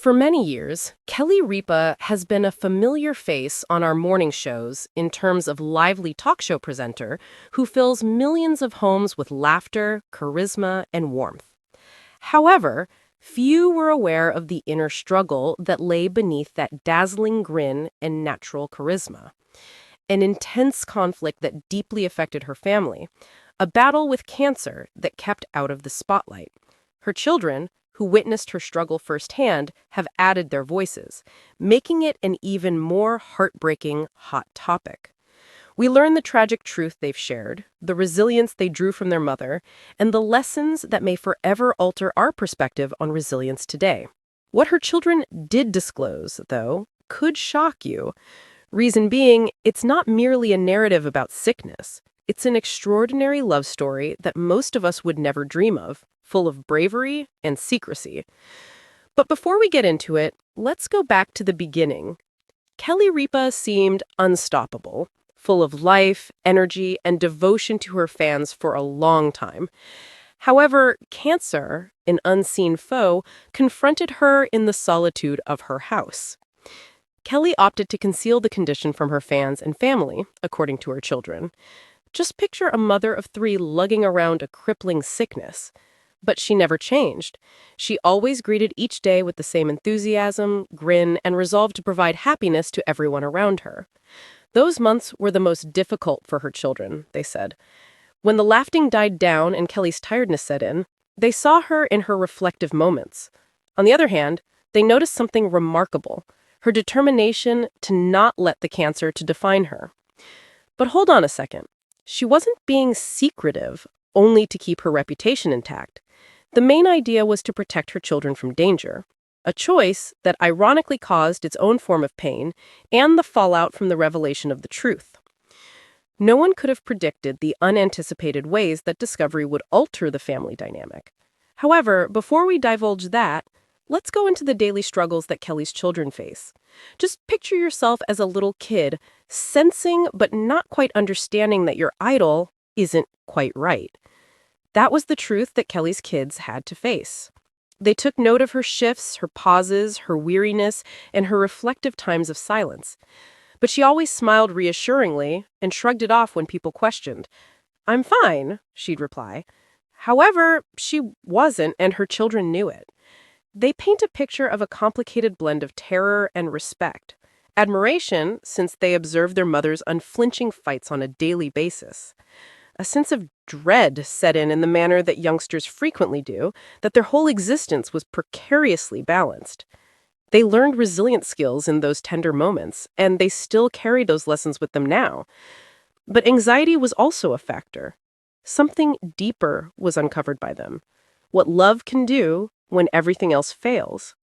For many years, Kelly Ripa has been a familiar face on our morning shows in terms of lively talk show presenter who fills millions of homes with laughter, charisma, and warmth. However, few were aware of the inner struggle that lay beneath that dazzling grin and natural charisma. An intense conflict that deeply affected her family, a battle with cancer that kept out of the spotlight. Her children, who witnessed her struggle firsthand, have added their voices, making it an even more heartbreaking hot topic. We learn the tragic truth they've shared, the resilience they drew from their mother, and the lessons that may forever alter our perspective on resilience today. What her children did disclose, though, could shock you. Reason being, it's not merely a narrative about sickness. It's an extraordinary love story that most of us would never dream of, full of bravery and secrecy. But before we get into it, let's go back to the beginning. Kelly Ripa seemed unstoppable, full of life, energy, and devotion to her fans for a long time. However, cancer, an unseen foe, confronted her in the solitude of her house. Kelly opted to conceal the condition from her fans and family, according to her children. Just picture a mother of three lugging around a crippling sickness. But she never changed. She always greeted each day with the same enthusiasm, grin, and resolve to provide happiness to everyone around her. Those months were the most difficult for her children, they said. When the laughing died down and Kelly's tiredness set in, they saw her in her reflective moments. On the other hand, they noticed something remarkable, her determination to not let the cancer to define her. But hold on a second. She wasn't being secretive only to keep her reputation intact. The main idea was to protect her children from danger, a choice that ironically caused its own form of pain and the fallout from the revelation of the truth. No one could have predicted the unanticipated ways that discovery would alter the family dynamic. However, before we divulge that, let's go into the daily struggles that Kelly's children face. Just picture yourself as a little kid, sensing but not quite understanding that your idol isn't quite right. That was the truth that Kelly's kids had to face. They took note of her shifts, her pauses, her weariness, and her reflective times of silence. But she always smiled reassuringly and shrugged it off when people questioned. "I'm fine," she'd reply. However, she wasn't, and her children knew it. They paint a picture of a complicated blend of terror and respect. Admiration, since they observed their mother's unflinching fights on a daily basis. A sense of dread set in the manner that youngsters frequently do, that their whole existence was precariously balanced. They learned resilient skills in those tender moments, and they still carry those lessons with them now. But anxiety was also a factor. Something deeper was uncovered by them. What love can do when everything else fails.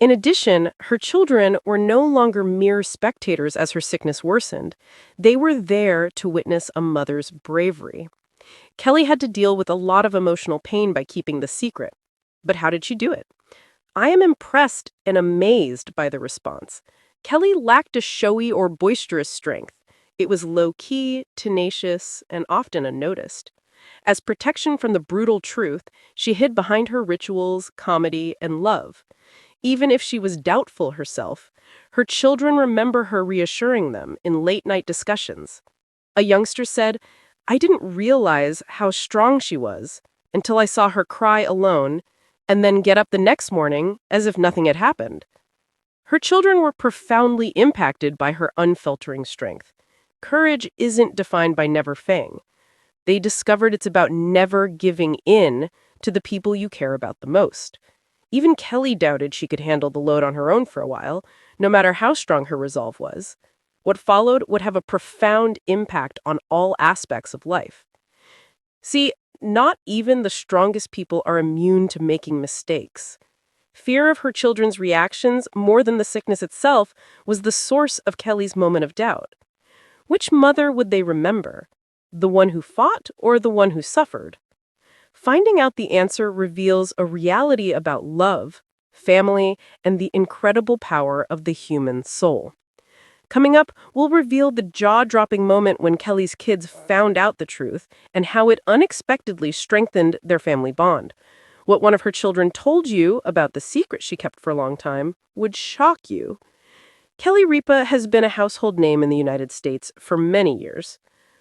In addition, her children were no longer mere spectators as her sickness worsened. They were there to witness a mother's bravery. Kelly had to deal with a lot of emotional pain by keeping the secret. But how did she do it? I am impressed and amazed by the response. Kelly lacked a showy or boisterous strength. It was low-key, tenacious, and often unnoticed. As protection from the brutal truth, she hid behind her rituals, comedy, and love. Even if she was doubtful herself, her children remember her reassuring them in late-night discussions. A youngster said, "I didn't realize how strong she was until I saw her cry alone and then get up the next morning as if nothing had happened." Her children were profoundly impacted by her unfiltering strength. Courage isn't defined by never failing. They discovered it's about never giving in to the people you care about the most. Even Kelly doubted she could handle the load on her own for a while, no matter how strong her resolve was. What followed would have a profound impact on all aspects of life. See, not even the strongest people are immune to making mistakes. Fear of her children's reactions, more than the sickness itself, was the source of Kelly's moment of doubt. Which mother would they remember? The one who fought or the one who suffered? Finding out the answer reveals a reality about love, family, and the incredible power of the human soul. Coming up, we'll reveal the jaw-dropping moment when Kelly's kids found out the truth and how it unexpectedly strengthened their family bond. What one of her children told you about the secret she kept for a long time would shock you. Kelly Ripa has been a household name in the United States for many years.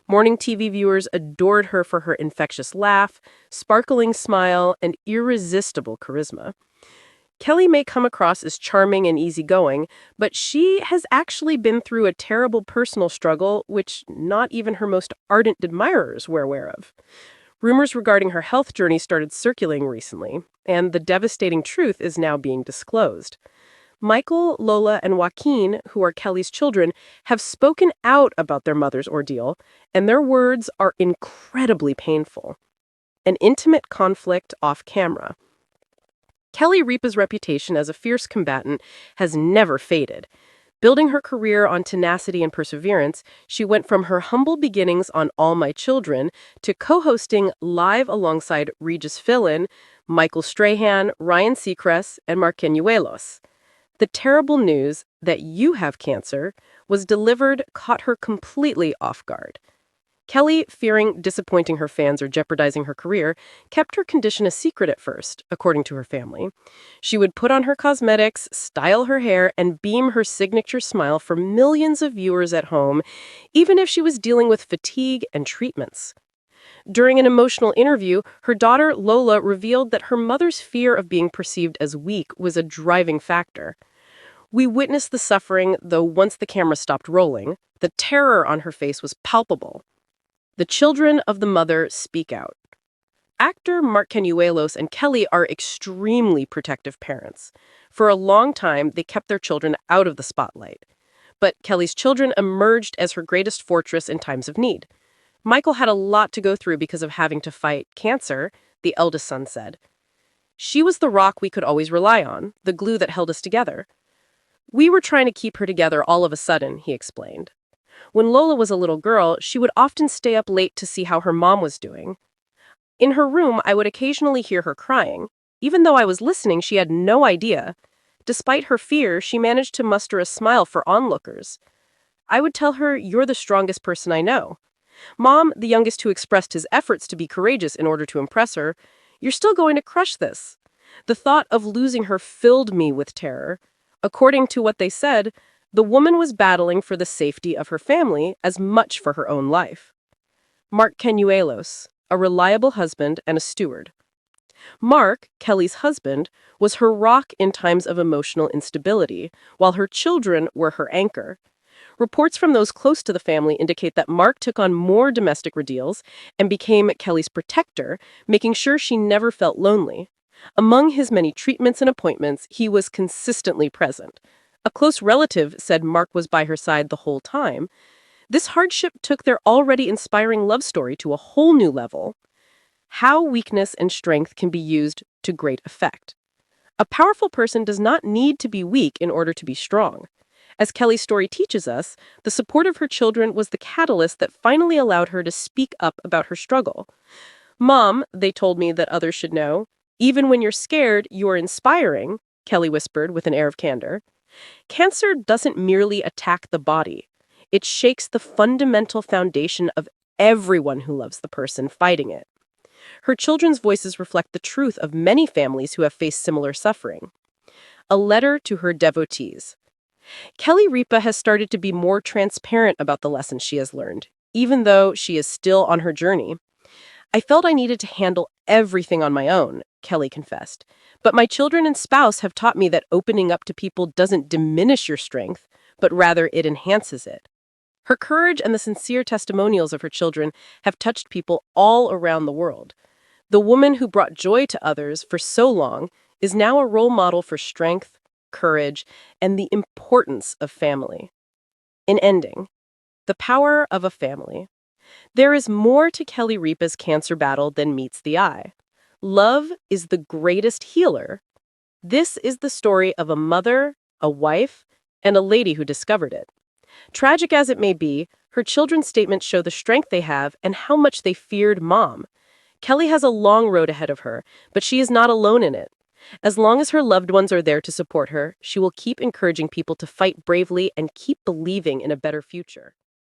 Morning TV viewers adored her for her infectious laugh, sparkling smile, and irresistible charisma. Kelly may come across as charming and easygoing, but she has actually been through a terrible personal struggle which not even her most ardent admirers were aware of. Rumors regarding her health journey started circulating recently, and the devastating truth is now being disclosed. Michael, Lola, and Joaquin, who are Kelly's children, have spoken out about their mother's ordeal, and their words are incredibly painful. An intimate conflict off camera. Kelly Ripa's reputation as a fierce combatant has never faded. Building her career on tenacity and perseverance, she went from her humble beginnings on All My Children to co-hosting live alongside Regis Philbin, Michael Strahan, Ryan Seacrest, and Mark Canuelos. The terrible news that you have cancer was delivered caught her completely off guard. Kelly, fearing disappointing her fans or jeopardizing her career, kept her condition a secret at first, according to her family. She would put on her cosmetics, style her hair, and beam her signature smile for millions of viewers at home, even if she was dealing with fatigue and treatments. During an emotional interview, her daughter Lola revealed that her mother's fear of being perceived as weak was a driving factor. We witnessed the suffering, though once the camera stopped rolling, the terror on her face was palpable. The children of the mother speak out. Actor Mark Canuelos and Kelly are extremely protective parents. For a long time, they kept their children out of the spotlight. But Kelly's children emerged as her greatest fortress in times of need. Michael had a lot to go through because of having to fight cancer, the eldest son said. She was the rock we could always rely on, the glue that held us together. We were trying to keep her together all of a sudden, he explained. When Lola was a little girl, she would often stay up late to see how her mom was doing. In her room, I would occasionally hear her crying. Even though I was listening, she had no idea. Despite her fear, she managed to muster a smile for onlookers. I would tell her, "You're the strongest person I know." Mom, the youngest who expressed his efforts to be courageous in order to impress her, "You're still going to crush this." The thought of losing her filled me with terror. According to what they said, the woman was battling for the safety of her family as much for her own life. Mark Canuelos, a reliable husband and a steward. Mark, Kelly's husband, was her rock in times of emotional instability, while her children were her anchor. Reports from those close to the family indicate that Mark took on more domestic ordeals and became Kelly's protector, making sure she never felt lonely. Among his many treatments and appointments, he was consistently present. A close relative said Mark was by her side the whole time. This hardship took their already inspiring love story to a whole new level. How weakness and strength can be used to great effect. A powerful person does not need to be weak in order to be strong. As Kelly's story teaches us, the support of her children was the catalyst that finally allowed her to speak up about her struggle. "Mom," they told me that others should know, "even when you're scared, you're inspiring," Kelly whispered with an air of candor. Cancer doesn't merely attack the body. It shakes the fundamental foundation of everyone who loves the person fighting it. Her children's voices reflect the truth of many families who have faced similar suffering. A letter to her devotees. Kelly Ripa has started to be more transparent about the lessons she has learned, even though she is still on her journey. "I felt I needed to handle everything on my own," Kelly confessed. "But my children and spouse have taught me that opening up to people doesn't diminish your strength, but rather it enhances it." Her courage and the sincere testimonials of her children have touched people all around the world. The woman who brought joy to others for so long is now a role model for strength, courage, and the importance of family. In ending, the power of a family. There is more to Kelly Ripa's cancer battle than meets the eye. Love is the greatest healer. This is the story of a mother, a wife, and a lady who discovered it. Tragic as it may be, her children's statements show the strength they have and how much they feared Mom. Kelly has a long road ahead of her, but she is not alone in it. As long as her loved ones are there to support her, she will keep encouraging people to fight bravely and keep believing in a better future.